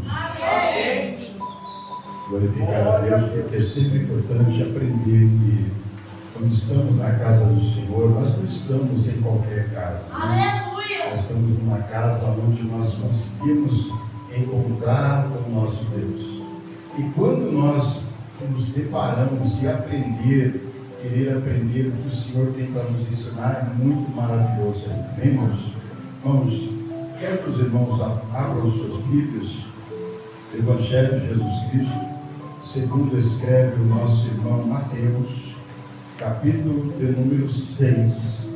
Amém. Glorificar a Deus, porque é sempre importante aprender que quando estamos na casa do Senhor, nós não estamos em qualquer casa. Aleluia! Nós estamos numa casa onde nós conseguimos encontrar com o nosso Deus. E quando nós nos deparamos e querer aprender o que o Senhor tem para nos ensinar, é muito maravilhoso. Amém, irmãos? Vamos, quero que os irmãos abram os seus Bíblias, Evangelho de Jesus Cristo, segundo escreve o nosso irmão Mateus, capítulo de número 6.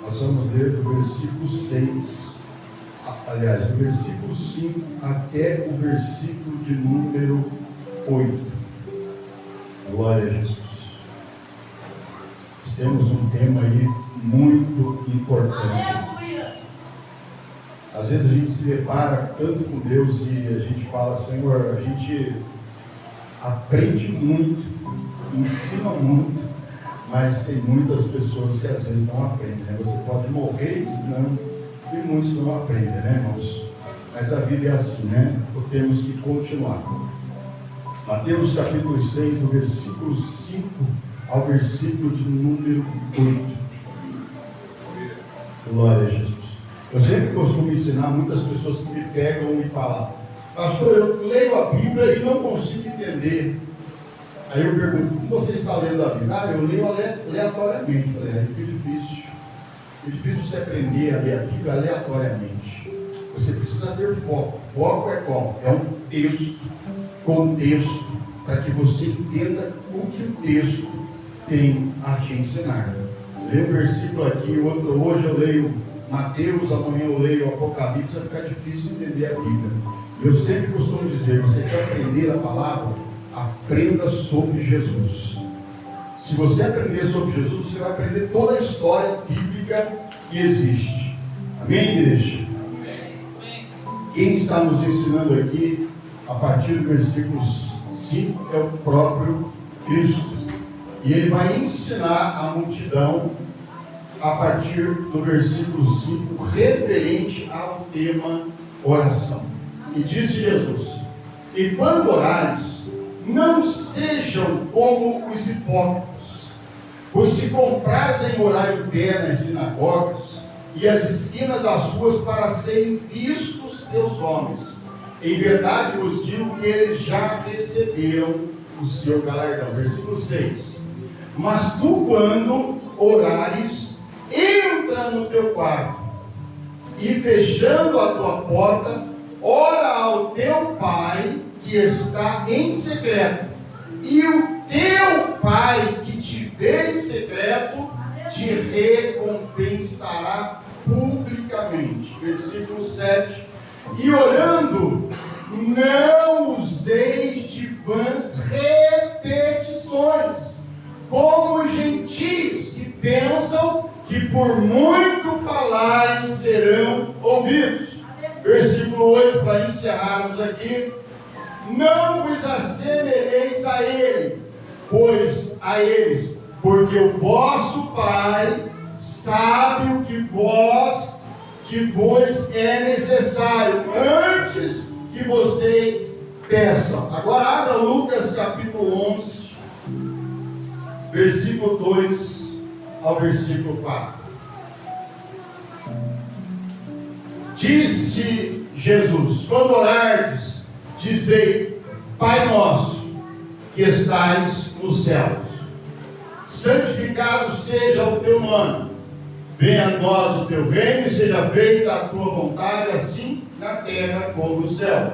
Nós vamos ler do versículo 6, aliás, do versículo 5 até o versículo de número 8. Glória a Jesus. Temos um tema aí muito importante. Aleluia! Às vezes a gente se depara tanto com Deus e a gente fala, Senhor, a gente aprende muito, ensina muito, mas tem muitas pessoas que às vezes não aprendem, né? Você pode morrer ensinando e muitos não aprendem, né, irmãos? Mas a vida é assim, né? Então temos que continuar. Mateus capítulo 6, do versículo 5 ao versículo de número 8. Glória a Jesus. Eu sempre costumo ensinar muitas pessoas que me pegam e me falam, pastor, eu leio a Bíblia e não consigo entender. Aí eu pergunto, como você está lendo a Bíblia? Ah, eu leio aleatoriamente. Eu falei, fica difícil. É difícil você aprender a ler a Bíblia aleatoriamente. Você precisa ter foco. Foco é qual? É um texto, contexto, para que você entenda o que o texto tem a te ensinar. Leio um versículo aqui, outro, hoje eu leio Mateus, amanhã eu leio Apocalipse, vai ficar difícil entender a Bíblia. Eu sempre costumo dizer, você quer aprender a palavra? Aprenda sobre Jesus. Se você aprender sobre Jesus, você vai aprender toda a história bíblica que existe. Amém, igreja? Amém. Quem está nos ensinando aqui, a partir do versículo 5, é o próprio Cristo. E ele vai ensinar a multidão a partir do versículo 5, referente ao tema oração. E disse Jesus, e quando orares, não sejam como os hipócritas, pois se comprazem orar em pé nas sinagogas e as esquinas das ruas para serem vistos pelos homens. Em verdade vos digo que eles já receberam o seu galardão. Versículo 6. Mas tu, quando orares, entra no teu quarto e fechando a tua porta, ora ao teu Pai que está em secreto, e o teu Pai que te vê em secreto te recompensará publicamente. Versículo 7. E orando, não useis de vãs repetições, como os gentios que pensam que por muito falarem serão ouvidos. Versículo 8, para encerrarmos aqui. Não vos assemelheis a eles, porque o vosso Pai sabe o que vos é necessário, antes que vocês peçam. Agora abra Lucas capítulo 11, versículo 2 ao versículo 4. Disse Jesus, quando orardes, dizei, Pai nosso, que estais nos céus, santificado seja o teu nome, venha a nós o teu reino, e seja feita a tua vontade, assim na terra como no céu.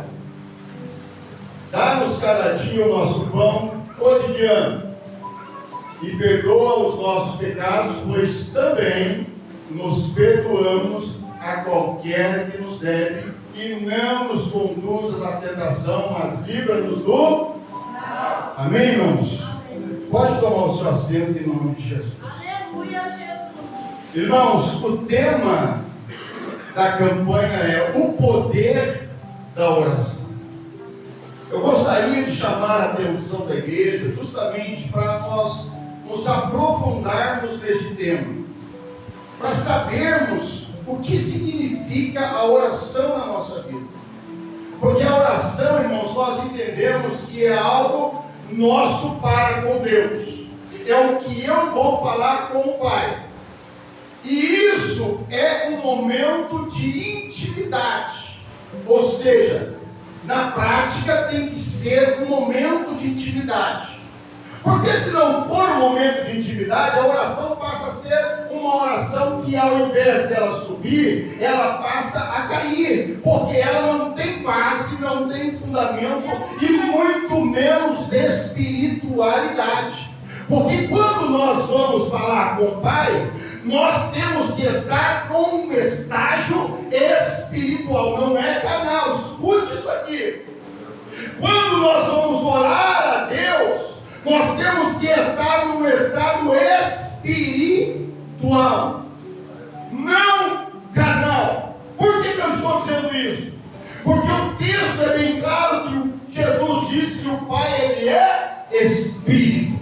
Dá-nos cada dia o nosso pão cotidiano, e perdoa os nossos pecados, pois também nos perdoamos a qualquer que nos deve, e não nos conduzas à tentação, mas livra-nos do mal. Amém, irmãos? Pode tomar o seu assento em nome de Jesus. Aleluia, Jesus. Irmãos, o tema da campanha é o poder da oração. Eu gostaria de chamar a atenção da igreja justamente para nós nos aprofundarmos neste tema, para sabermos o que significa a oração na nossa vida. Porque a oração, irmãos, nós entendemos que é algo nosso para com Deus. É o que eu vou falar com o Pai. E isso é um momento de intimidade. Ou seja, na prática tem que ser um momento de intimidade. Porque se não for um momento de intimidade, a oração passa a ser uma oração que, ao invés dela subir, ela passa a cair. Porque ela não tem base, não tem fundamento e muito menos espiritualidade. Porque quando nós vamos falar com o Pai, nós temos que estar com um estágio espiritual, não é carnal. Escute isso aqui. Quando nós vamos orar a Deus, nós temos que estar num estado espiritual, não carnal. Por que eu estou dizendo isso? Porque o texto é bem claro que Jesus disse que o Pai, ele é Espírito.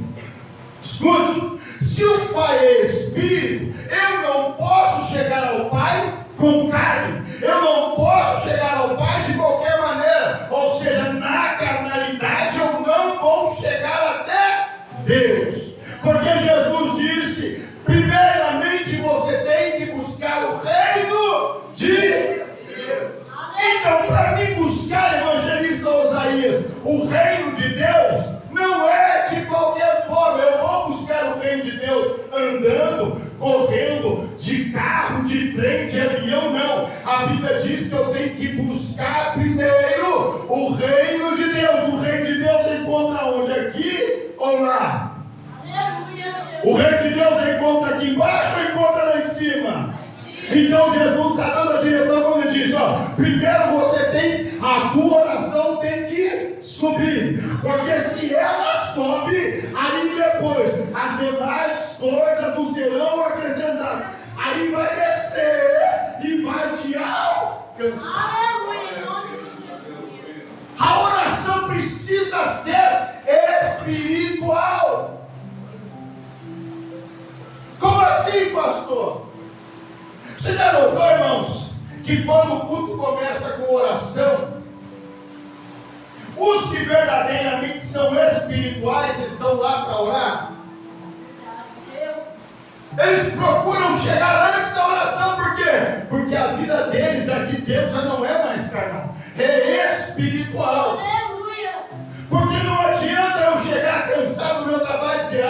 Escute, se o Pai é Espírito, eu não posso chegar ao Pai com carne, eu não posso chegar ao Pai de qualquer maneira, ou seja, na carnalidade eu não vou chegar até Deus, porque Jesus disse, primeiramente você tem que buscar o reino de Deus. Então, para mim buscar, evangelista Osaías, o reino de Deus, não é de qualquer forma. Eu vou buscar o reino de Deus andando, correndo, de carro, de trem, de avião, não. A Bíblia diz que eu tenho que buscar primeiro o reino de Deus. O reino de Deus encontra onde? Aqui ou lá? O reino de Deus encontra aqui embaixo ou encontra lá em cima? Então Jesus está dando a direção quando ele diz, primeiro você tem, a tua oração tem que subir, porque se ela sobe, aí depois as demais coisas não serão acrescentadas, aí vai descer e vai te alcançar. A oração precisa ser espiritual. Como assim, pastor? Você já notou, irmãos, que quando o culto começa com oração, os que verdadeiramente são espirituais estão lá para orar? Eles procuram chegar antes da oração, por quê? Porque a vida deles aqui dentro já não é mais carnal, é espiritual. Porque não adianta eu chegar cansado do meu trabalho e dizer,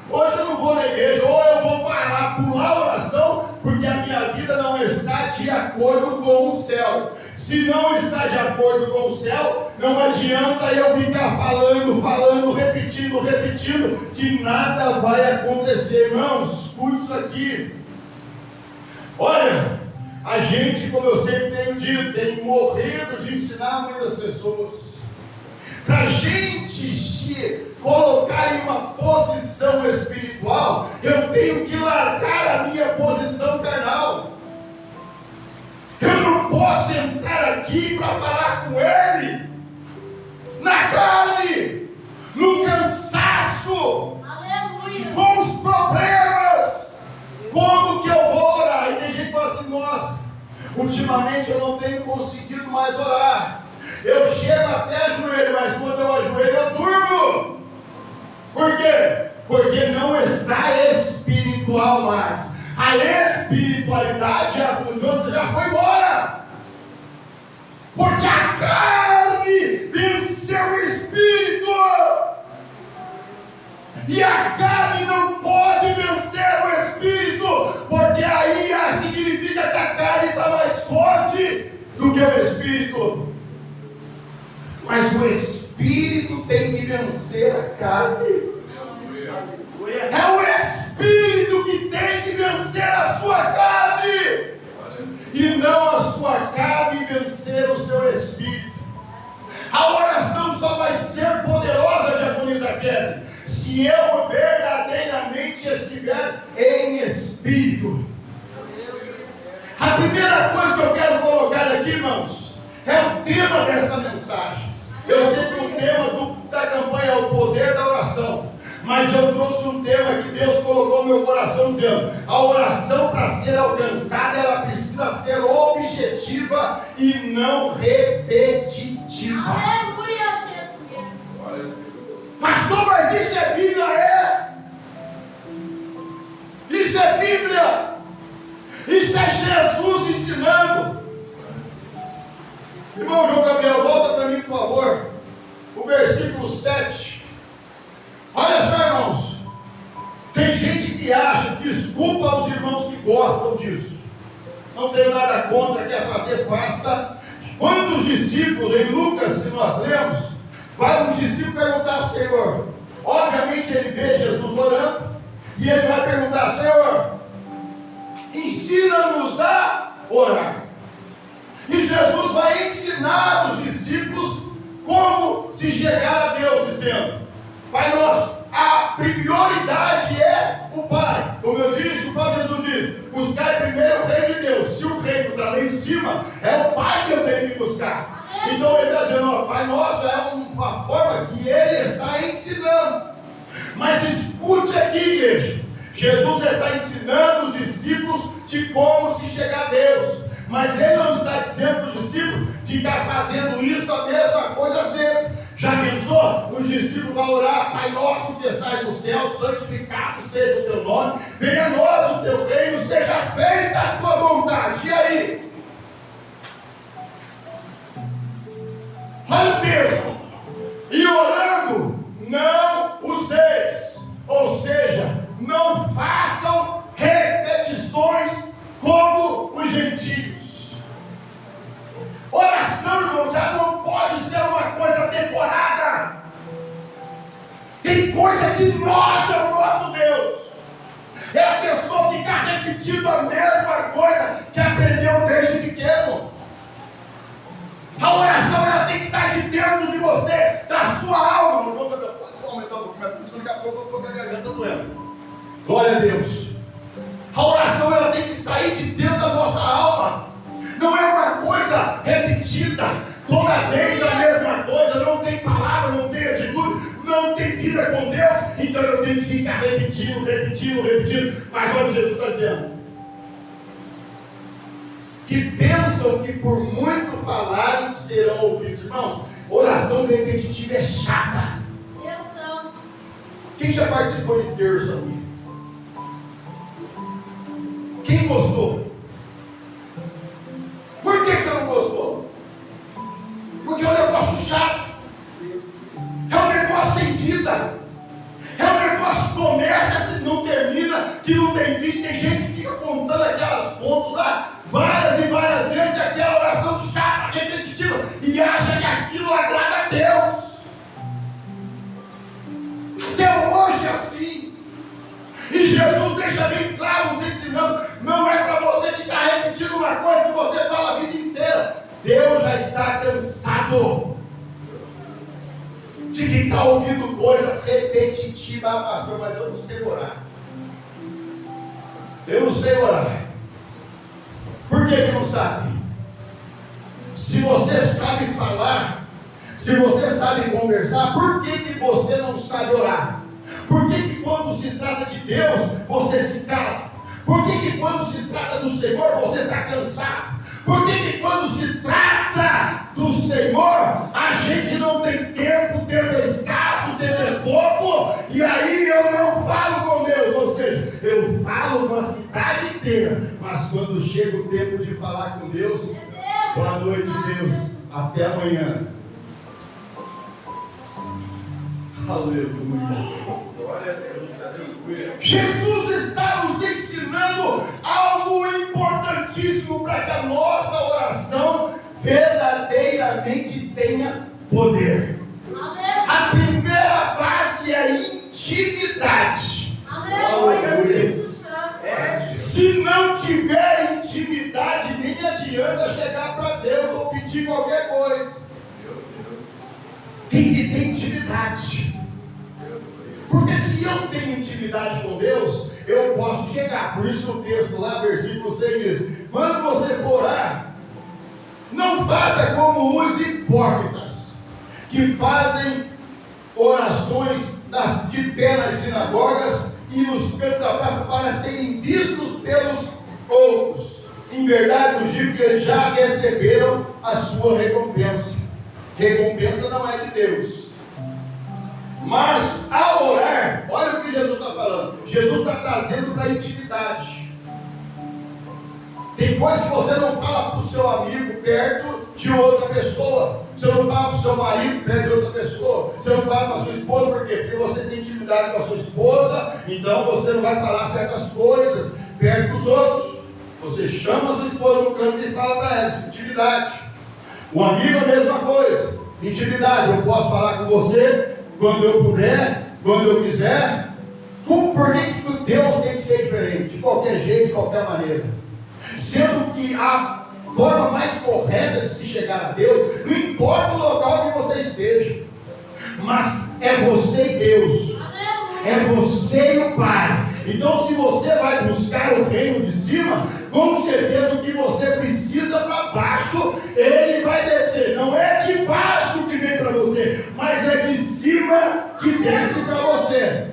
hoje eu não vou na igreja, ou eu vou parar, pular a oração, porque a minha vida não está de acordo com o céu. Se não está de acordo com o céu, não adianta eu ficar falando, repetindo, que nada vai acontecer. Irmãos, escute isso aqui. Olha, a gente, como eu sempre tenho dito, tem morrido de ensinar muitas pessoas. Para a gente se colocar em uma posição espiritual, eu tenho que largar a minha posição carnal. Eu não posso entrar aqui para falar com ele na carne, no cansaço, com os problemas. Como que eu vou orar? E tem gente que fala assim, nossa, ultimamente eu não tenho conseguido mais orar. Eu chego até ajoelho, mas quando eu ajoelho eu durmo. Por quê? Porque não está espiritual mais. A espiritualidade já foi embora. Porque a carne venceu o espírito. E a carne não pode vencer o espírito, porque aí significa que a carne está mais forte do que o espírito. Mas o espírito tem que vencer a carne. É o espírito que tem que vencer a sua carne, e não a sua carne vencer o seu espírito. A oração só vai ser poderosa, diaconisa Kelly, se eu verdadeiramente estiver em espírito. A primeira coisa que eu quero colocar aqui, irmãos, é o tema dessa mensagem. Eu sei que o tema da campanha é o poder da oração, mas eu trouxe um tema que Deus colocou no meu coração, dizendo, a oração, para ser alcançada, ela precisa ser objetiva e não repetitiva. Pastor, mas isso é Bíblia? Isso é Bíblia. Isso é Jesus ensinando. Irmão João Gabriel, volta para mim, por favor. O versículo 7. Olha só, irmãos. Tem gente que acha, desculpa aos irmãos que gostam disso. Não tenho nada contra, quer fazer, faça. Quando os discípulos, em Lucas, que nós lemos, vai um discípulo perguntar ao Senhor. Obviamente ele vê Jesus orando. E ele vai perguntar: Senhor, ensina-nos a orar. E Jesus vai ensinar os discípulos como se chegar a Deus, dizendo: Pai nosso, a prioridade é o Pai. Como eu disse, o Pai Jesus diz: buscar primeiro o reino de Deus. Se o reino está lá em cima, é o Pai que eu tenho que buscar. Então ele está dizendo: ó, Pai nosso é uma forma que ele está ensinando. Mas escute aqui, igreja. Jesus está ensinando os discípulos de como se chegar a Deus. Mas ele não está dizendo para os discípulos ficar fazendo isso a mesma coisa sempre. Já pensou? Os discípulos vão orar: Pai nosso que estás no céu, santificado seja o teu nome, venha a nós o teu reino, seja feita a tua vontade. E aí? Olha o texto. E orando, não useis. Ou seja, não façam repetições como os gentios. Oração, irmãos, já não pode ser uma coisa decorada. Tem coisa que mostra o nosso Deus. É a pessoa ficar repetindo a mesma coisa que aprendeu desde pequeno. A oração, ela tem que sair de dentro de você, da sua alma. Não vou aumentar um pouquinho, porque daqui a pouco eu estou com a garganta doendo. Glória a Deus. A oração, ela tem que sair de dentro da nossa alma. Não é uma coisa repetida, toda vez a mesma coisa, não tem palavra, não tem atitude, não tem vida com Deus, então eu tenho que ficar repetindo. Mas olha o que Jesus está dizendo: que pensam que por muito falarem serão ouvidos. Irmãos, oração repetitiva é chata. Quem já participou de terço aqui? Quem gostou? Por que você não gostou? Porque é um negócio chato, é um negócio sem vida, é um negócio que começa e não termina, que não tem fim. Tem gente que fica contando aquelas contas lá várias e várias vezes, aquela oração chata, repetitiva, e acha que aquilo agrada a Deus. Até hoje é assim. E Jesus deixa bem claro, nos ensinando: não é para você ficar repetindo uma coisa que você fala a vida inteira. Deus já está cansado de ficar ouvindo coisas repetitivas. Pastor, mas eu não sei orar. Eu não sei orar. Por que não sabe? Se você sabe falar, se você sabe conversar, por que você não sabe orar? Por que quando se trata de Deus, você se cala? Por que quando se trata do Senhor, você está cansado? Por que quando se trata do Senhor, a gente não tem tempo, o tempo é escasso, o tempo é pouco, e aí eu não falo com Deus? Ou seja, eu falo com a cidade inteira, mas quando chega o tempo de falar com Deus, boa noite, Deus, até amanhã. Aleluia. Glória a Deus, aleluia. Jesus está nos ensinando algo importantíssimo para que a nossa oração verdadeiramente tenha poder. A primeira base é a intimidade. Aleluia. Se não tiver intimidade, nem adianta chegar para Deus ou pedir qualquer coisa. Tem que ter intimidade. Porque se eu tenho intimidade com Deus, eu posso chegar. Por isso no texto lá, versículo 6 diz: quando você for orar, não faça como os hipócritas, que fazem orações de pé nas sinagogas e nos cantos da praça para serem vistos pelos outros. Em verdade, os digo que eles já receberam a sua recompensa. Recompensa não é de Deus, Mas ao orar, olha o que Jesus está falando. Jesus está trazendo para a intimidade. Tem coisas que você não fala para o seu amigo perto de outra pessoa. Você não fala para o seu marido perto de outra pessoa. Você não fala para a sua esposa, por quê? Porque você tem intimidade com a sua esposa, então você não vai falar certas coisas perto dos outros. Você chama a sua esposa no canto e fala para ela, intimidade. Um amigo é a mesma coisa, intimidade. Eu posso falar com você quando eu puder, quando eu quiser. Por que Deus tem que ser diferente? De qualquer jeito, de qualquer maneira. Sendo que a forma mais correta de se chegar a Deus, não importa o local que você esteja, mas é você e Deus, é você e o Pai. Então, se você vai buscar o reino de cima, com certeza o que você precisa para baixo, ele vai descer. Não é de baixo que vem para você, mas é de cima que desce para você.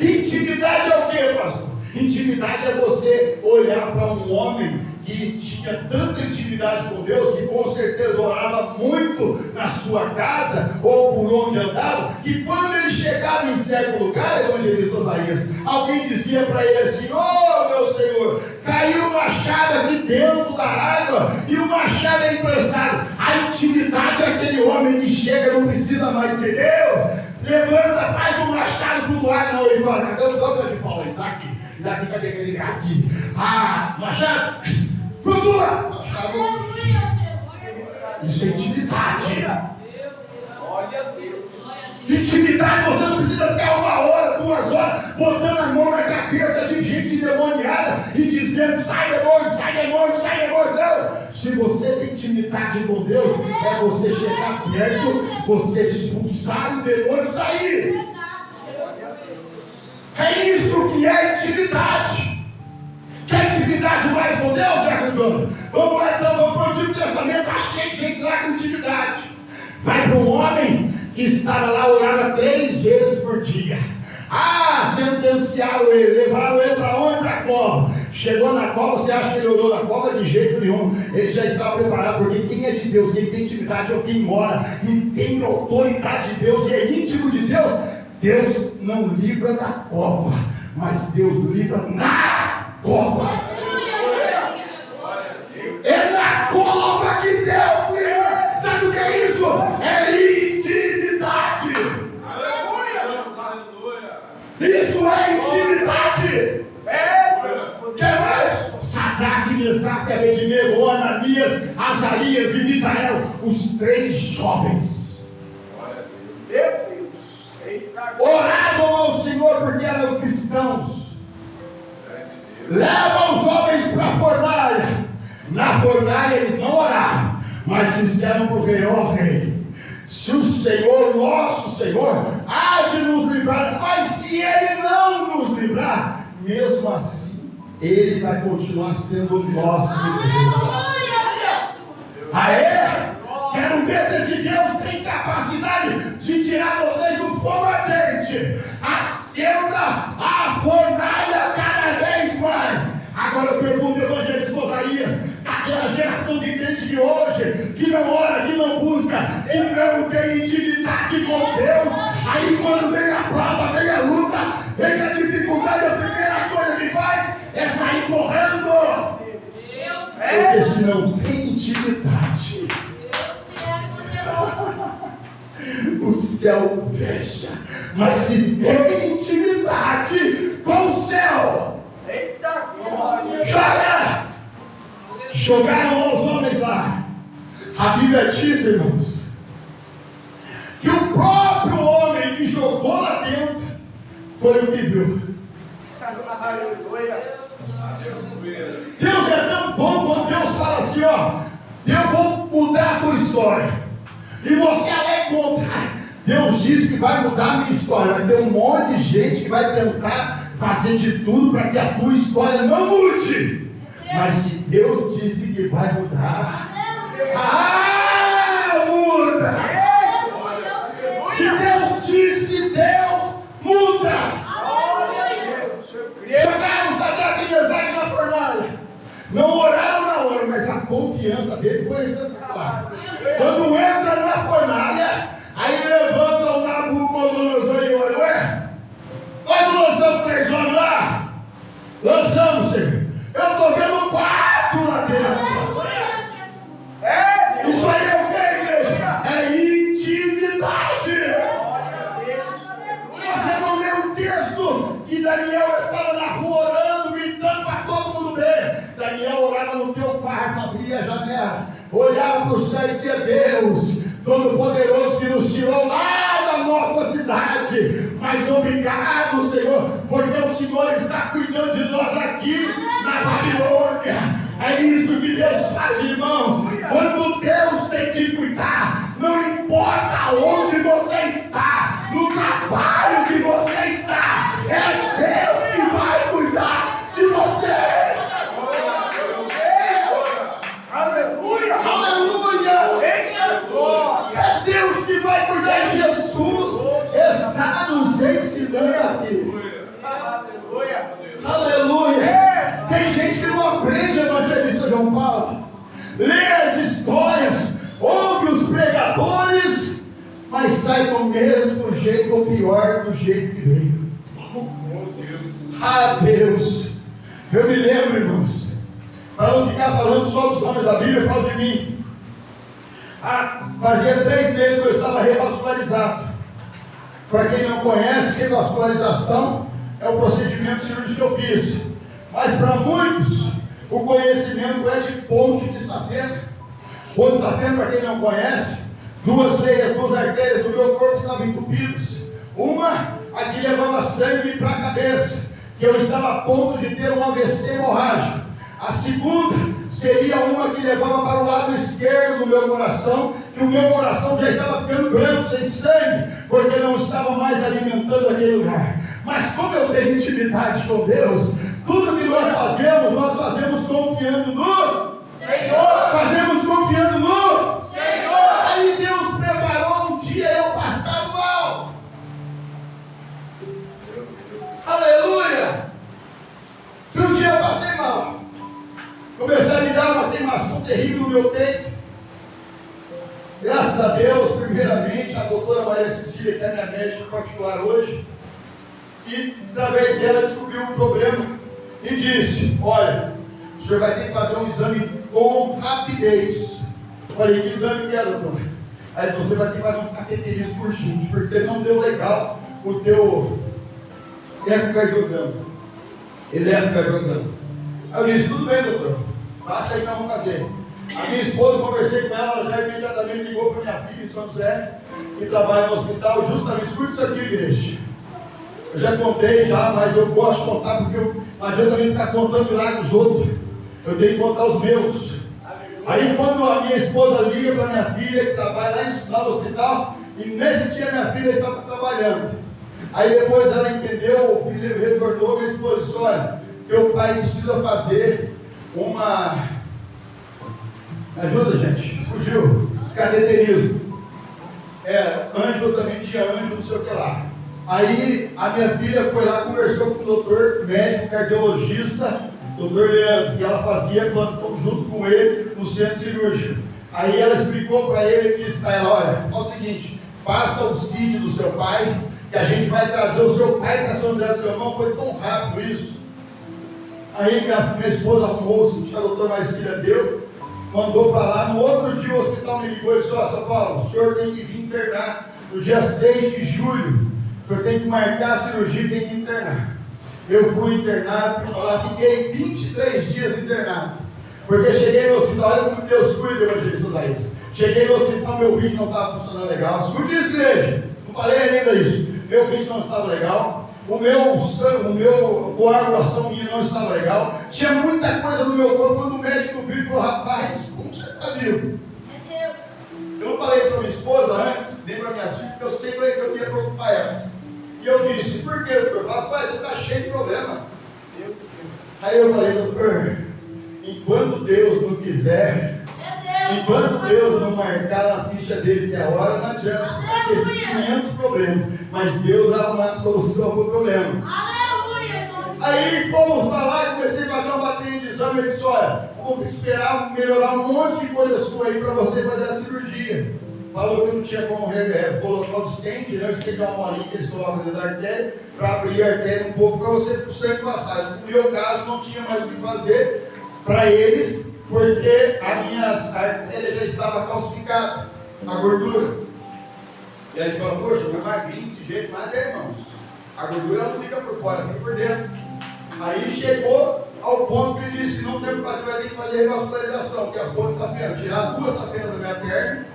Intimidade é o que, pastor? Intimidade é você olhar para um homem que tinha tanta intimidade com Deus, que com certeza orava muito na sua casa, ou por onde andava, que quando ele chegava em certo lugar, evangelista Osaías, alguém dizia para ele assim: "Oh meu Senhor, caiu o machado aqui dentro da água, e o machado é emprestado." A intimidade é aquele homem que chega, não precisa mais dizer: "Deus, levanta, faz um machado para o ar." Não, ele fala: "Não, de Paulo, ele está aqui. Daqui vai ter que ligar aqui. Ah, machado, flutua." Machado. Isso é intimidade. Glória a Deus. Intimidade, você não precisa ficar 1 hora, 2 horas, botando a mão na cabeça de gente endemoniada e dizendo: "Sai demônio, sai demônio, sai demônio." Não. Se você tem intimidade com Deus, é você chegar perto, você expulsar o demônio e sair. É isso que é intimidade. Quer intimidade mais com Deus, Diácono João? Vamos lá então, vamos para o Antigo Testamento. Achei gente lá com intimidade. Vai para um homem que estava lá, orava 3 vezes por dia. Sentenciaram ele, levaram ele para onde? Para a cova. Chegou na cova, você acha que ele orou na cova? De jeito nenhum. Ele já estava preparado, porque quem é de Deus, quem tem intimidade é quem ora e tem autoridade de Deus e é íntimo de Deus. Deus não livra da cova, mas Deus livra na cova. É na cova que Deus livra. Sabe o que é isso? É intimidade. Isso é intimidade. Quer mais? Sadraque, Mesaque, Abednego, Ananias, Azarias e Misael, os 3 jovens, oravam ao Senhor porque eram cristãos. Levam os homens para a fornalha. Na fornalha eles não oraram, mas disseram para o rei: "Ó rei, se o Senhor, nosso Senhor, há de nos livrar, mas se Ele não nos livrar, mesmo assim, Ele vai continuar sendo o nosso Deus." Aê! Quero ver se esse Deus tem capacidade de tirar vocês do fogo ardente. Acenda a fornalha cada vez mais. Agora eu pergunto, evangelista Osaías, aquela geração de crente de hoje, que não ora, que não busca, que não tem intimidade com Deus, aí quando vem a prova, vem a luta, vem a dificuldade, a primeira coisa que faz é sair correndo. Porque se não tem intimidade, o céu fecha. Mas se tem intimidade com o céu, Eita glória! jogaram os homens lá. A Bíblia diz, irmãos, que o próprio homem que jogou lá dentro foi o que viu. Aleluia! Deus é tão bom quando Deus fala assim: "Ó, eu vou mudar a tua história." E você é contra. Deus diz que vai mudar a minha história. Vai ter um monte de gente que vai tentar fazer de tudo para que a tua história não mude. Mas se Deus disse que vai mudar, muda. Se Deus disse, Deus muda. Jogaram Sadraque e Mesaque na fornalha. Não oraram na hora, mas a confiança deles foi espetacular. Quando entra na fornalha, aí levantam o Nabucodonosor vai dizer: Deus Todo-Poderoso que nos tirou lá da nossa cidade, mas obrigado, Senhor, porque o Senhor está cuidando de nós aqui na Babilônia. É isso que Deus faz, irmão. Quando Deus tem que cuidar, não importa onde você está, no trabalho que você está, é Deus que vai cuidar de você. Aleluia! Aleluia! Eita glória! É Deus que vai cuidar. Jesus está nos ensinando aqui. Aleluia! Aleluia! Tem gente que não aprende, evangelista João Paulo. Lê as histórias, ouve os pregadores, mas sai do mesmo jeito ou pior do jeito que veio. Ah, Deus! Eu me lembro, irmãos, para não ficar falando só dos homens da Bíblia, eu falo de mim. Fazia 3 meses que eu estava revascularizado. Para quem não conhece, revascularização é o procedimento cirúrgico que eu fiz. Mas para muitos, o conhecimento é de ponte de safena. Ponte de safena, para quem não conhece, 2 veias, 2 artérias do meu corpo estavam entupidas. Uma, aqui levava sangue para a cabeça, que eu estava a ponto de ter um AVC hemorrágico. A segunda seria uma que levava para o lado esquerdo do meu coração, que o meu coração já estava ficando branco, sem sangue, porque não estava mais alimentando aquele lugar. Mas como eu tenho intimidade com Deus, tudo que nós fazemos confiando no Senhor! Fazemos confiando no Senhor! Aí Deus preparou um dia eu passar mal. Aleluia! E um dia eu passei mal. Comecei a me dar uma queimação terrível no meu peito. Graças a Deus, primeiramente, a doutora Maria Cecília, que é minha médica particular hoje, e através dela descobriu um problema e disse: olha, o senhor vai ter que fazer um exame com rapidez. Eu falei: que exame que é, doutora? Aí você vai ter que fazer um cateterismo urgente, porque não deu legal o teu ecocardiograma. Eletrocardiograma. Aí eu disse: tudo bem, doutor, passa aí que nós vamos fazer. A minha esposa, conversei com ela, ela já imediatamente ligou para minha filha em São José, que trabalha no hospital, justamente. Escute isso aqui, igreja. Eu já contei, mas eu gosto de contar, porque não adianta também ficar contando milagres dos outros. Eu tenho que contar os meus. Aí quando a minha esposa liga para minha filha, que trabalha lá no hospital, e nesse dia minha filha estava trabalhando. Aí depois ela entendeu, o filho retornou, minha esposa disse: olha, teu pai precisa fazer uma... Me ajuda, gente? Fugiu. Cateterismo. Ângelo também tinha Ângelo, não sei o que lá. Aí a minha filha foi lá, conversou com o doutor, médico, cardiologista, doutor Leandro, que ela fazia plantão junto com ele no centro cirúrgico. Aí ela explicou para ele e disse para ela: olha, é o seguinte, passa o CID do seu pai, que a gente vai trazer o seu pai para São José dos Campos. Foi tão rápido isso. Aí minha esposa arrumou o CID que a doutora Marcília deu, mandou para lá. No outro dia o hospital me ligou e disse: ó, São Paulo, o senhor tem que vir internar no dia 6 de julho. O senhor tem que marcar a cirurgia e tem que internar. Eu fui internado, fiquei 23 dias internado. Porque cheguei no hospital, olha como Deus cuida, evangelista Laís. Cheguei no hospital, meu ritmo não estava funcionando legal. Escute isso, igreja. Não falei ainda isso. Meu ritmo não estava legal. O coagulação minha não estava legal. Tinha muita coisa no meu corpo. Quando o médico viu, falou: rapaz, como você está vivo? Eu não falei isso para minha esposa antes, nem para minhas filhas, porque eu sempre que eu ia preocupar elas. E eu disse: por quê, doutor? Rapaz, você está cheio de problema. Aí eu falei: doutor, enquanto Deus não quiser, enquanto Deus não marcar na ficha dele que é a hora, não adianta, porque esses 500 problemas, mas Deus dá uma solução para o problema. Aí fomos para lá, comecei a fazer uma bateria de exame. Ele disse: olha, vamos esperar melhorar um monte de coisa sua aí para você fazer a cirurgia. Falou que não tinha como colocar o stent, né? O stent é uma molinha que eles colocam dentro da artéria, para abrir a artéria um pouco, para você o sangue passar. No meu caso, não tinha mais o que fazer para eles, porque a minha artéria já estava calcificada, a gordura. E aí ele falou: poxa, não é magrinho desse jeito, mas irmãos, a gordura ela não fica por fora, fica por dentro. Aí chegou ao ponto que ele disse que não tem o que fazer, vai ter que fazer revascularização, que é a ponte safena, tirar 2 safenas da minha minha perna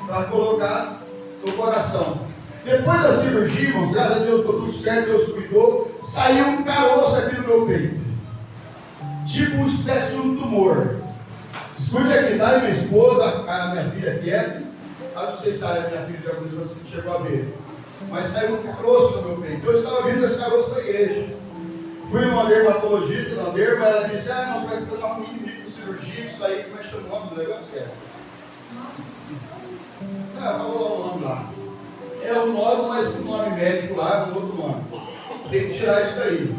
para colocar no coração. Depois da cirurgia, irmãos, graças a Deus, ficou tudo certo, Deus cuidou, saiu um caroço aqui no meu peito, tipo uma espécie de um tumor. Escute aqui, tá? Minha esposa, a minha filha Kevin, não sei se a minha filha de alguns você chegou a ver, mas saiu um caroço no meu peito. Eu estava vindo esse caroço para a igreja. Fui numa dermatologista, na derma, ela disse: ah, nós vamos fazer uma mini cirurgia, isso aí, como é que chama o nome do negócio? Falou lá o nome lá. É um nome, mas o nome médico lá, um outro nome. Tem que tirar isso daí.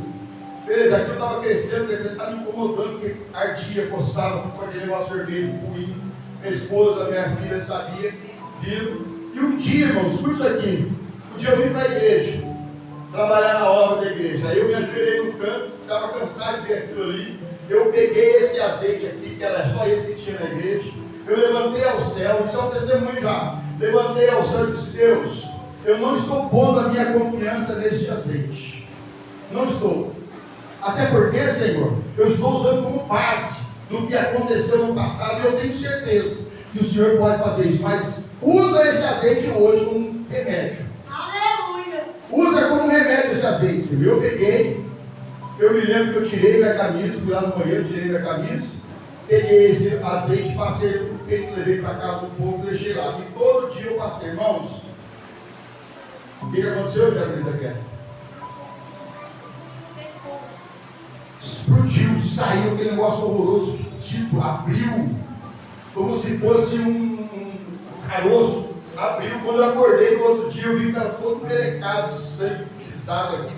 Beleza, aqui eu estava crescendo, estava me incomodando, que ardia, coçava, ficou aquele negócio vermelho, ruim. Minha esposa, minha filha sabia, viram. E um dia, irmão, escuta isso aqui. Um dia eu vim para a igreja, trabalhar na obra da igreja. Aí eu me ajoelhei no canto, estava cansado de ver aquilo ali. Eu peguei esse azeite aqui, que era só esse que tinha na igreja. Eu levantei ao céu, isso é um testemunho já. Levantei ao céu e disse: Deus, eu não estou pondo a minha confiança nesse azeite. Não estou. Até porque, Senhor, eu estou usando como base do que aconteceu no passado e eu tenho certeza que o Senhor pode fazer isso. Mas usa esse azeite hoje como um remédio. Aleluia. Usa como remédio esse azeite, Senhor. Eu peguei, eu me lembro que eu tirei minha camisa, fui lá no banheiro, tirei minha camisa, peguei esse azeite, passei no peito, levei para casa do povo, deixei lá. E todo dia eu passei, irmãos. O que aconteceu, Jacarita? Explodiu, saiu aquele negócio horroroso, tipo, abriu, como se fosse um caroço. Abriu, quando eu acordei no outro dia, eu vi que estava todo melecado de sangue pisado aqui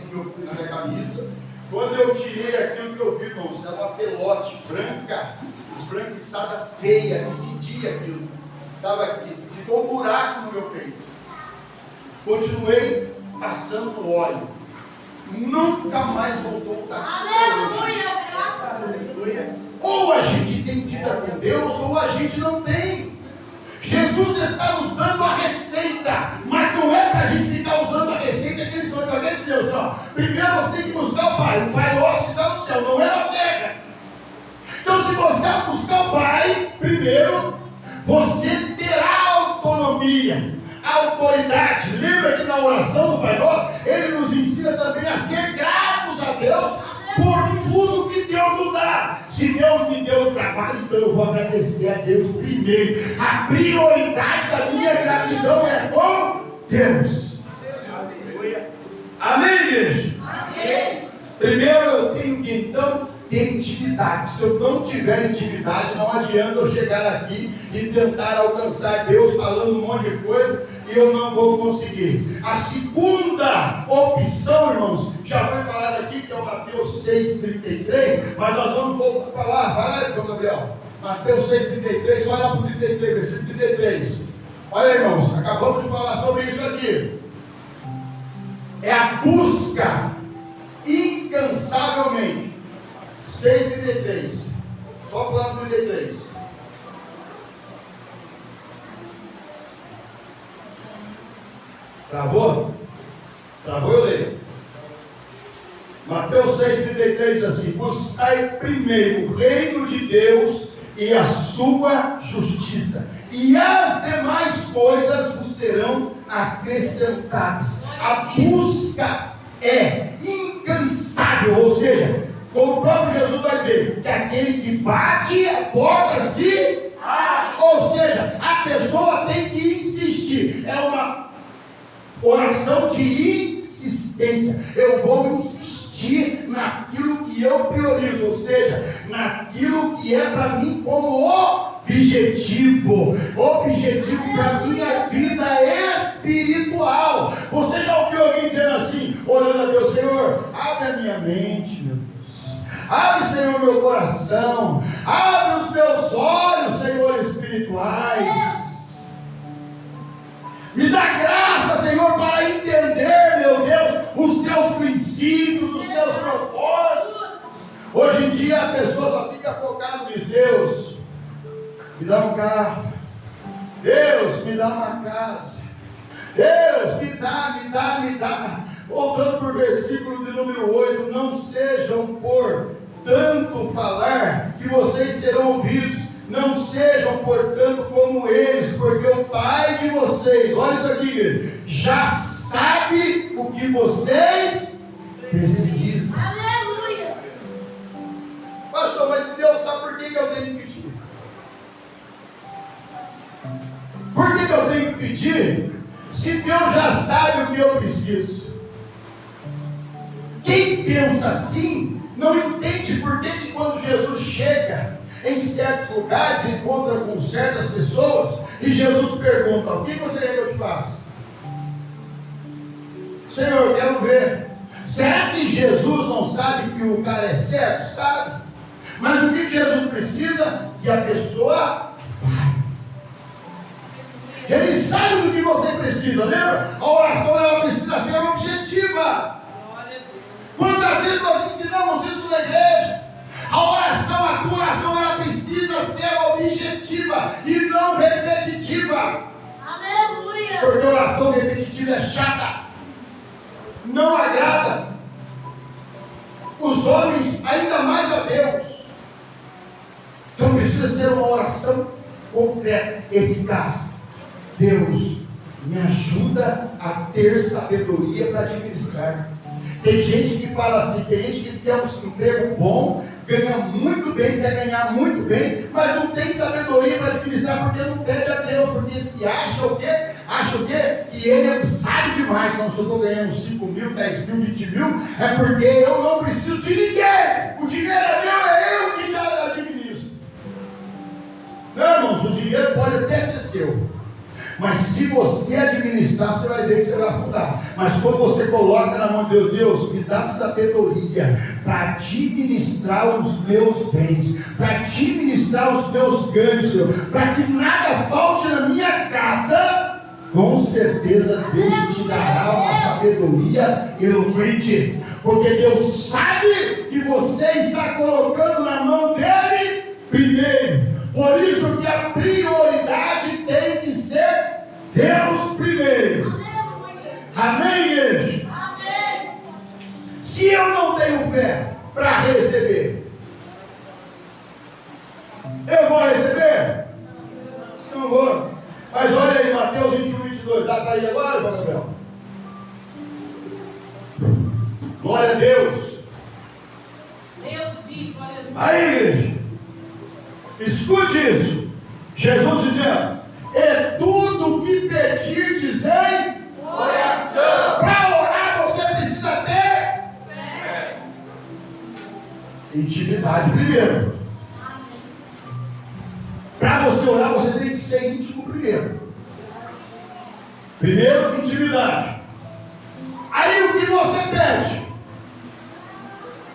na minha camisa. Quando eu tirei aquilo que eu vi, irmãos, era uma pelote branca, esbranquiçada, feia, e fedia aquilo. Estava aqui, ficou um buraco no meu peito. Continuei passando óleo. Nunca mais voltou a estar. Aleluia. Graças a Deus. Ou a gente tem vida com Deus, ou a gente não tem. Jesus está nos dando a receita, mas não é para a gente ficar usando a receita que eles são de Deus, não. Primeiro você tem que buscar o Pai nosso que está no céu, não é na terra. Então, se você buscar o Pai, primeiro, você terá autonomia, autoridade. Lembra que na oração do Pai Nosso, Ele nos ensina também a ser gratos a Deus por tudo que Deus nos dá. Se Deus me deu o trabalho, então eu vou agradecer a Deus primeiro. A prioridade da minha gratidão é com Deus. Amém, igreja? Amém. Primeiro eu tenho que então ter intimidade. Se eu não tiver intimidade, não adianta eu chegar aqui e tentar alcançar Deus falando um monte de coisa e eu não vou conseguir. A segunda opção, irmãos, já foi falado aqui, que é o Mateus 6,33, mas nós vamos voltar para lá. Vai lá, irmão Gabriel. Mateus 6,33, olha lá para o 33, versículo 33. Olha, irmãos, acabamos de falar sobre isso aqui. É a busca incansavelmente. 6,33. Só para lá no 33. Travou? Travou, eu leio. Mateus 6,33 diz assim: buscai primeiro o reino de Deus e a sua justiça, e as demais coisas vos serão acrescentadas. A busca é incansável, ou seja, como o próprio Jesus vai dizer, que aquele que bate, a porta se abre. Ou seja, a pessoa tem que insistir. É uma oração de insistência. Eu vou insistir naquilo que eu priorizo, ou seja, naquilo que é para mim como objetivo. Objetivo para minha vida espiritual. Você já ouviu alguém dizendo assim, orando a Deus: Senhor, abre a minha mente, meu Deus. Abre, Senhor, meu coração. Abre os meus olhos, Senhor, espirituais. Me dá graça, Senhor, para entender, meu Deus, os teus princípios, os teus propósitos. Hoje em dia a pessoa só fica focada nisso. Deus, me dá um carro. Deus, me dá uma casa. Deus, me dá. Voltando para o versículo de número 8: não sejam por tanto falar que vocês serão ouvidos, não sejam, portanto, como eles, porque o Pai de vocês, olha isso aqui, já sabe o que vocês precisam. Aleluia. Pastor, mas se Deus sabe, por que eu tenho que pedir? Por que eu tenho que pedir? Se Deus já sabe o que eu preciso. Quem pensa assim, não entende por que quando Jesus chega em certos lugares, encontra com certas pessoas, e Jesus pergunta: o que você quer que eu te faça? Senhor, eu quero ver. Será que Jesus não sabe que o cara é certo? Sabe. Mas o que Jesus precisa? Que a pessoa vai. Ele sabe do que você precisa, lembra? A oração ela precisa ser objetiva. Quantas vezes nós ensinamos isso na igreja? A oração, a tua oração, ela precisa ser objetiva e não repetitiva. Aleluia. Porque a oração repetitiva é chata, não agrada os homens, ainda mais a Deus. Então precisa ser uma oração concreta, eficaz. Deus, me ajuda a ter sabedoria para administrar. Tem gente que fala assim, tem gente que quer um emprego bom, ganha muito bem, quer ganhar muito bem, mas não tem sabedoria para administrar, porque não pede a Deus, porque se acha o quê? Acha o quê? Que ele sabe demais. Não, se eu estou ganhando 5 mil, 10 mil, 20 mil, é porque eu não preciso de ninguém. O dinheiro é meu, é eu que já administro. Não, irmãos, o dinheiro pode até ser seu. Mas se você administrar, você vai ver que você vai afundar. Mas quando você coloca na mão de Deus, Deus, me dá sabedoria para administrar os meus bens, para administrar os meus ganhos, Senhor, para que nada falte na minha casa, com certeza Deus te dará uma sabedoria eloquente, porque Deus sabe que você está colocando na mão dele primeiro. Por isso que a prioridade tem que ser Deus primeiro. Amém, igreja? Amém. Se eu não tenho fé para receber, eu vou receber? Não vou. Mas olha aí, Mateus 21, 22. Dá para ir agora, João Gabriel? Glória a Deus. Deus vive, aleluia. Aí, igreja, escute isso. Jesus dizendo: é tudo o que pedirdes em Oração. para orar, você precisa ter Fé. intimidade primeiro. Para você orar, você tem que ser íntimo primeiro. Primeiro, intimidade. Aí o que você pede?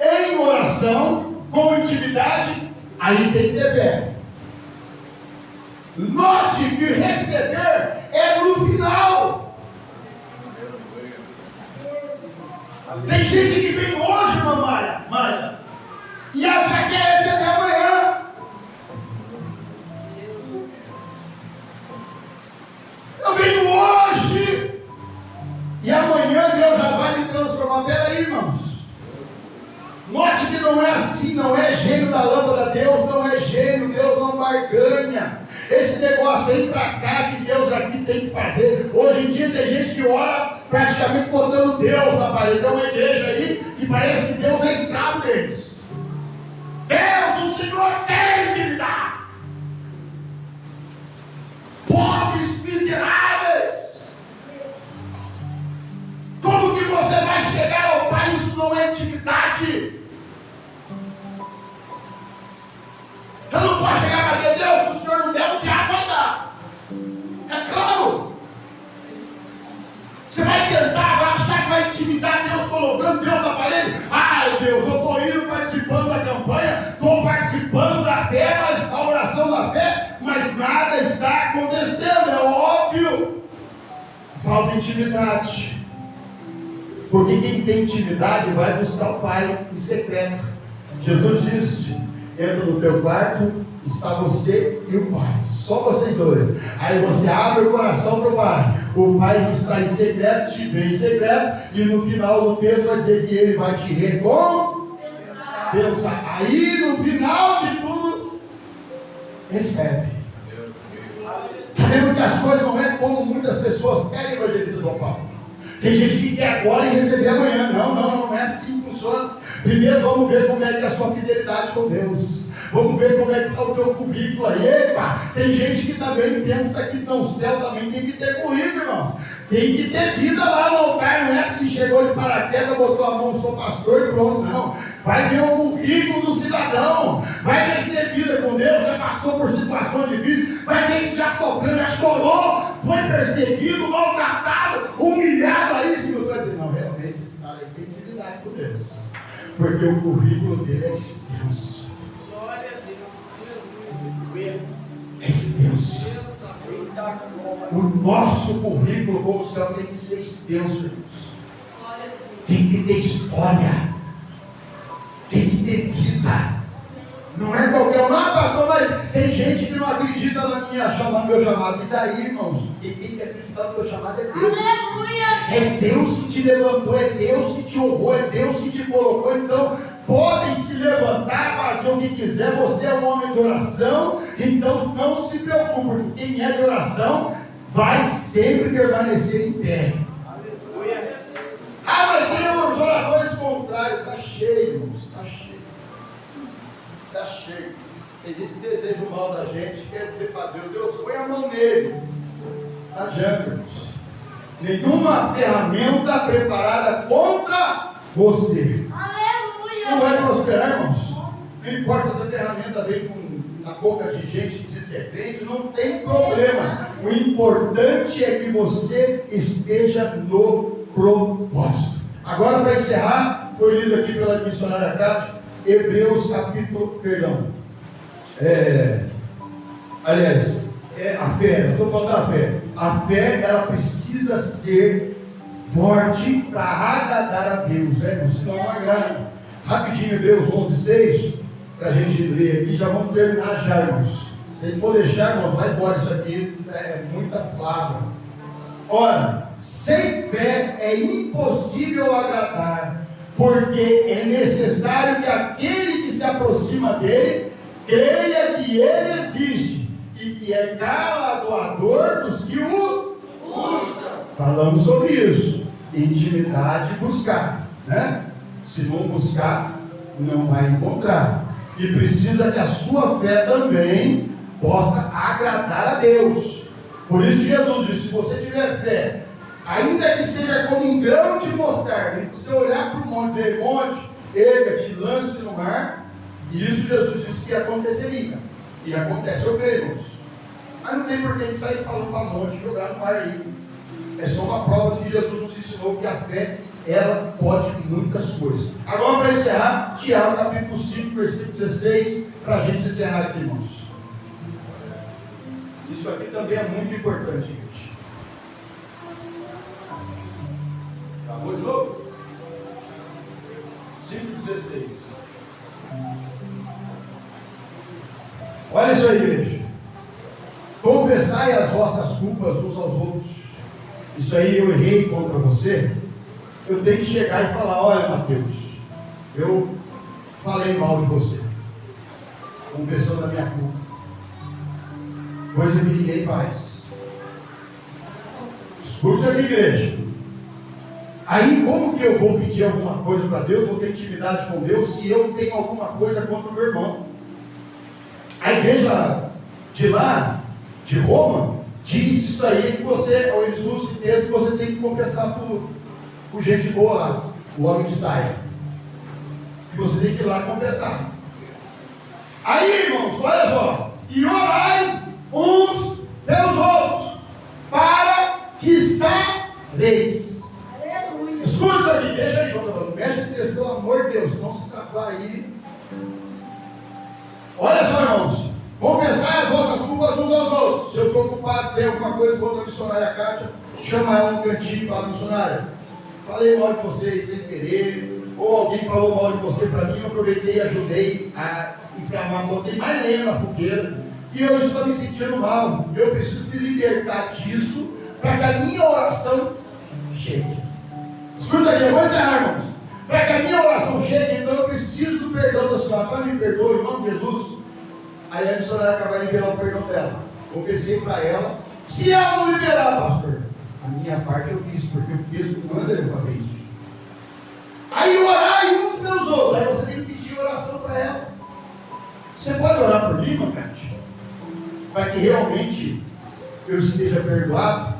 Em oração, com intimidade, aí tem que ter fé. Note que receber é no final. Tem gente que vem hoje, Maia, e ela já quer receber amanhã. Eu venho hoje e amanhã Deus já vai me transformar. Peraí, irmãos. Note que não é assim, não é gênio da lâmpada. Deus não é gênio, Deus não barganha. Esse negócio vem pra cá que Deus aqui tem que fazer. Hoje em dia tem gente que ora praticamente botando Deus na parede. Tem uma igreja aí que parece que Deus é escravo deles. Deus, o Senhor tem que me dar. Pobres, miseráveis. Como que você vai chegar ao Pai? Isso não é intimidade. Eu não posso chegar para Deus, se o Senhor não der, o diabo vai dar. É claro. Você vai tentar, vai achar que vai intimidar Deus colocando Deus na parede. Ai Deus, eu estou indo participando da campanha, estou participando da fé, mas da oração da fé, mas nada está acontecendo, é óbvio. Falta intimidade. Porque quem tem intimidade vai buscar o Pai em secreto. Jesus disse: entra no teu quarto, está você e o Pai, só vocês dois. Aí você abre o coração para o Pai. O Pai que está em secreto te vê em secreto, e no final do texto vai dizer que Ele vai te recompensar. Aí no final de tudo, recebe. Está vendo que as coisas não é como muitas pessoas querem evangelizar do Paulo. Tem gente que quer agora e receber amanhã. Não é assim que funciona. Primeiro vamos ver como é que é a sua fidelidade com Deus. Vamos ver como é que está o teu currículo aí. Epa, tem gente que também pensa que no céu também tem que ter currículo, irmão. Tem que ter vida lá no altar, não é assim, chegou de paraquedas, botou a mão, sou pastor e pronto, não. Vai ver o currículo do cidadão, vai ver se tem vida com Deus, já passou por situações difíceis, vai ver que já sofreu, já chorou, foi perseguido, maltratado, humilhado, aí se você vai dizer, não, realmente esse cara aí tem intimidade com Deus, porque o currículo dele é extenso. É extenso. O nosso currículo como céu tem que ser extenso, irmãos. Tem que ter história. Tem que ter vida. Não é qualquer um, pastor, mas tem gente que não acredita na minha chamada, meu chamado. E daí, irmãos? Quem tem que acreditar no meu chamado é Deus. Aleluia! É Deus que te levantou, é Deus que te honrou, é Deus que te colocou. Então, podem se levantar, fazer o que quiser. Você é um homem de oração, então não se preocupe, porque quem é de oração vai sempre permanecer em pé. Aleluia. Mas tem uns oradores contrários. Está cheio, irmãos, está cheio. Está cheio. Tem gente que deseja o mal da gente, quer dizer para Deus, Deus, põe a mão nele. Não adianta, irmãos. Nenhuma ferramenta preparada contra você Aleluia! não vai prosperar, irmãos. Não importa se essa ferramenta vem na boca de gente que diz que é crente, não tem problema. O importante é que você esteja no propósito. Agora, para encerrar, foi lido aqui pela missionária Cátia, Hebreus capítulo, a fé, nós estamos falando da fé. A fé, ela precisa ser forte para agradar a Deus, né? Senão não agrada. Rapidinho, Hebreus 11:6, para a gente ler aqui, já vamos terminar já, irmãos. Se a gente for deixar, irmãos, vai embora, isso aqui é muita palavra. Ora, sem fé é impossível agradar, porque é necessário que aquele que se aproxima dele creia que ele existe e que é galardoador dos que o buscam. Falamos sobre isso. Intimidade buscar, né? Se não buscar, não vai encontrar. E precisa que a sua fé também possa agradar a Deus. Por isso Jesus disse, se você tiver fé, ainda que seja como um grão de mostarda, se você olhar para o monte e dizer, monte, erga-te, lance no mar, e isso Jesus disse que aconteceria. E acontece, eu creio, irmãos. Mas não tem por que a gente sair falando para monte e jogar no mar aí. É só uma prova de que Jesus nos ensinou que a fé, ela pode muitas coisas. Agora, para encerrar, Tiago capítulo 5, versículo 16, para a gente encerrar aqui, irmãos. Isso aqui também é muito importante, gente. Acabou de novo? 5,16. Olha isso aí, igreja. Confessai as vossas culpas uns aos outros. Isso aí eu errei contra você. Eu tenho que chegar e falar, olha, Mateus, eu falei mal de você, confessando a minha culpa, coisa que ninguém faz. Escute aqui, igreja. Aí, como que eu vou pedir alguma coisa para Deus, vou ter intimidade com Deus, se eu tenho alguma coisa contra o meu irmão? A igreja de lá, de Roma, diz isso aí, que você, ao Jesus cita que você tem que confessar por gente boa lá, o homem de saia. Que você tem que ir lá confessar. Aí, irmãos, olha só. E orai uns pelos outros, para que sareis. Aleluia! Escuta isso aqui, deixa aí, João, não mexe esse texto, pelo amor de Deus, não se tratar aí. Olha só, irmãos, confessai as vossas culpas uns aos outros. Se eu sou culpado, tem alguma coisa contra a missionária Cátia, chama ela no cantinho e fala, missionária, falei mal de vocês sem querer, ou alguém falou mal de você para mim, eu aproveitei e ajudei a inflamar, botei mais lenha na fogueira, e eu estou me sentindo mal. Eu preciso me libertar disso, para que a minha oração chegue. Escuta aqui, eu vou encerrar, irmãos. Para que a minha oração chegue, então eu preciso do perdão da senhora. Senhora, me perdoe, em nome de Jesus. Aí a missionária acaba de liberar o perdão dela. Confessei para ela. Se ela não liberar, pastor, a minha parte eu fiz, porque o texto manda eu fazer isso. Aí orar uns pelos outros. Aí você tem que pedir oração para ela. Você pode orar por mim, Macate? Para que realmente eu esteja perdoado.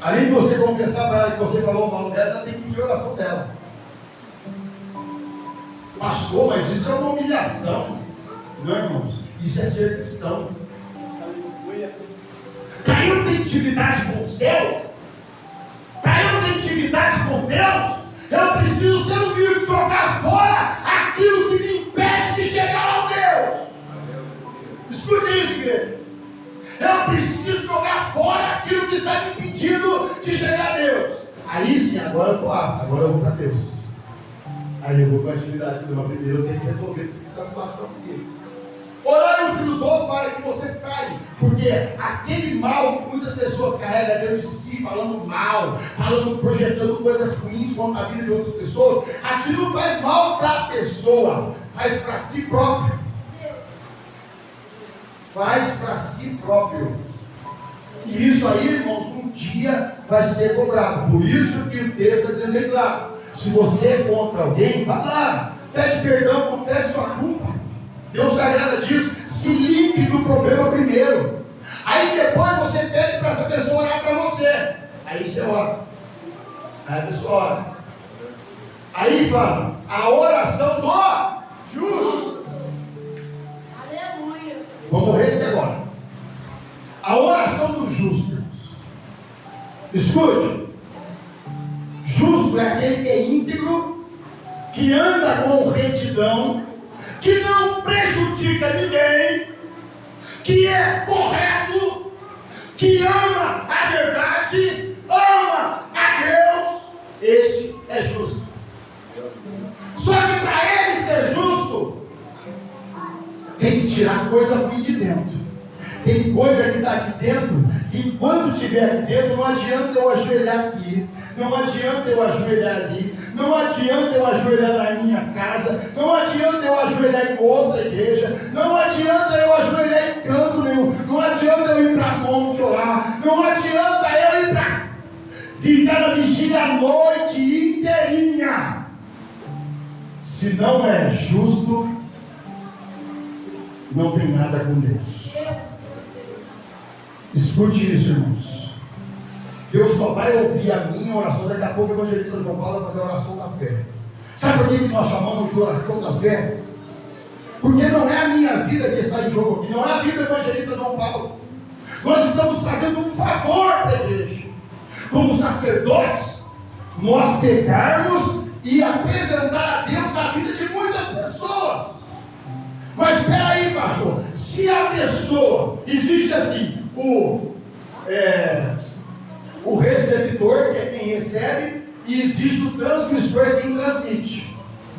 Além de você confessar para ela que você falou mal dela, ela tem que pedir oração dela. Pastor, mas isso é uma humilhação. Não, irmãos. Isso é ser cristão. Para eu ter intimidade com o céu, para eu ter intimidade com Deus, eu preciso ser humilde, jogar fora aquilo que me impede de chegar ao Deus. Escute isso, igreja. Eu preciso jogar fora aquilo que está me impedindo de chegar a Deus. Aí sim, agora eu estou apto, agora eu vou para Deus. Aí eu vou com a atividade do meu primeiro, eu tenho que resolver essa situação aqui. Orar uns pelos outros para que você saia, porque aquele mal que muitas pessoas carregam dentro de si, falando mal, projetando coisas ruins contra a vida de outras pessoas, aquilo não faz mal para a pessoa, faz para si próprio. Faz para si próprio. E isso aí, irmãos, um dia vai ser cobrado. Por isso que o texto está dizendo bem claro: se você é contra alguém, vá lá, pede perdão, confesse sua culpa. Deus se agrada disso. Se limpe do problema primeiro. Aí depois você pede para essa pessoa orar para você. Aí você ora. Aí a pessoa ora. Aí fala, a oração do justo. Aleluia. Vou morrer até agora. A oração do justo. Escute. Justo é aquele que é íntegro, que anda com retidão, que não prejudica ninguém, que é correto, que ama a verdade, ama a Deus. Este é justo. Só que para ele ser justo, tem que tirar coisa ruim de dentro. Tem coisa que está aqui dentro, que enquanto estiver aqui dentro, não adianta eu ajoelhar aqui, não adianta eu ajoelhar ali, não adianta eu ajoelhar na minha casa, não adianta eu ajoelhar em outra igreja, não adianta eu ajoelhar em canto nenhum, não adianta eu ir para monte orar, não adianta eu ir para ficar na vigília a noite inteirinha. Se não é justo, não tem nada com Deus. Escute isso, irmãos. Deus só vai ouvir a minha oração. Daqui a pouco o evangelista João Paulo vai fazer a oração da fé. Sabe por que nós chamamos de oração da fé? Porque não é a minha vida que está em jogo aqui, não é a vida do evangelista João Paulo. Nós estamos fazendo um favor para a igreja. Como sacerdotes, nós pegarmos e apresentar a Deus a vida de muitas pessoas. Mas espera aí, pastor. Se a pessoa, existe assim, o receptor, que é quem recebe, e existe o transmissor, que é quem transmite.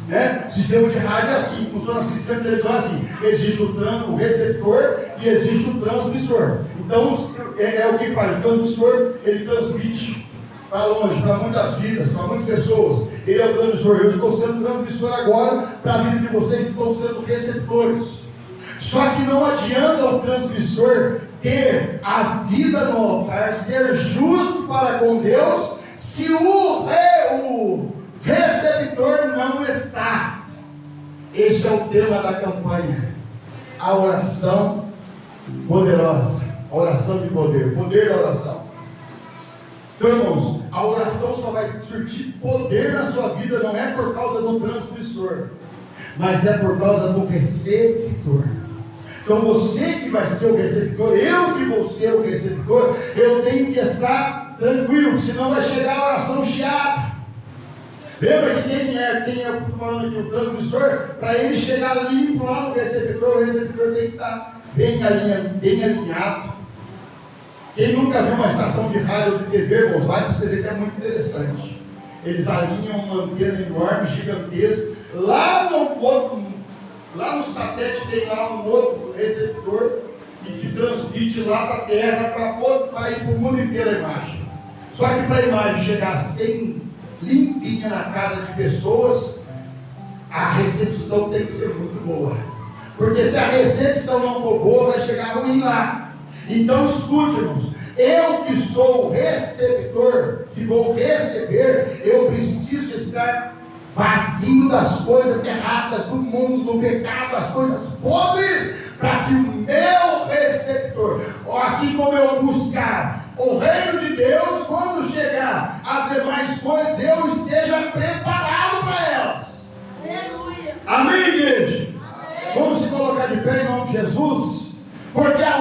Né? Sistema de rádio é assim, funciona assim, sistema de televisão é assim. Existe o receptor e existe o transmissor. Então é o que faz. O transmissor, ele transmite para longe, para muitas vidas, para muitas pessoas. Ele é o transmissor. Eu estou sendo transmissor agora para a vida de vocês que estão sendo receptores. Só que não adianta o transmissor ter a vida no altar, ser justo para com Deus, se o receptor não está. Este é o tema da campanha. A oração poderosa. A oração de poder. Poder da oração. Então, irmãos, a oração só vai surtir poder na sua vida, não é por causa do transmissor, mas é por causa do receptor. Então você que vai ser o receptor, eu que vou ser o receptor, eu tenho que estar tranquilo, senão vai chegar a oração chiada. Lembra que quem é falando aqui, o transmissor, para ele chegar limpo lá no receptor, o receptor tem que estar bem alinhado. Quem nunca viu uma estação de rádio ou de TV, irmãos, vai para você ver que é muito interessante. Eles alinham uma antena enorme, gigantesca, lá no satélite tem lá um outro receptor que transmite lá para a Terra para ir para o mundo inteiro a imagem. Só que para a imagem chegar sem limpinha na casa de pessoas, a recepção tem que ser muito boa. Porque se a recepção não for boa, vai chegar ruim lá. Então escute, irmãos. Eu que sou o receptor, que vou receber, eu preciso estar vazio das coisas erradas, do mundo, do pecado, das coisas podres, para que o meu receptor, assim como eu buscar o reino de Deus, quando chegar as demais coisas, eu esteja preparado para elas. Aleluia. Amém, igreja? Amém. Vamos se colocar de pé em nome de Jesus, porque a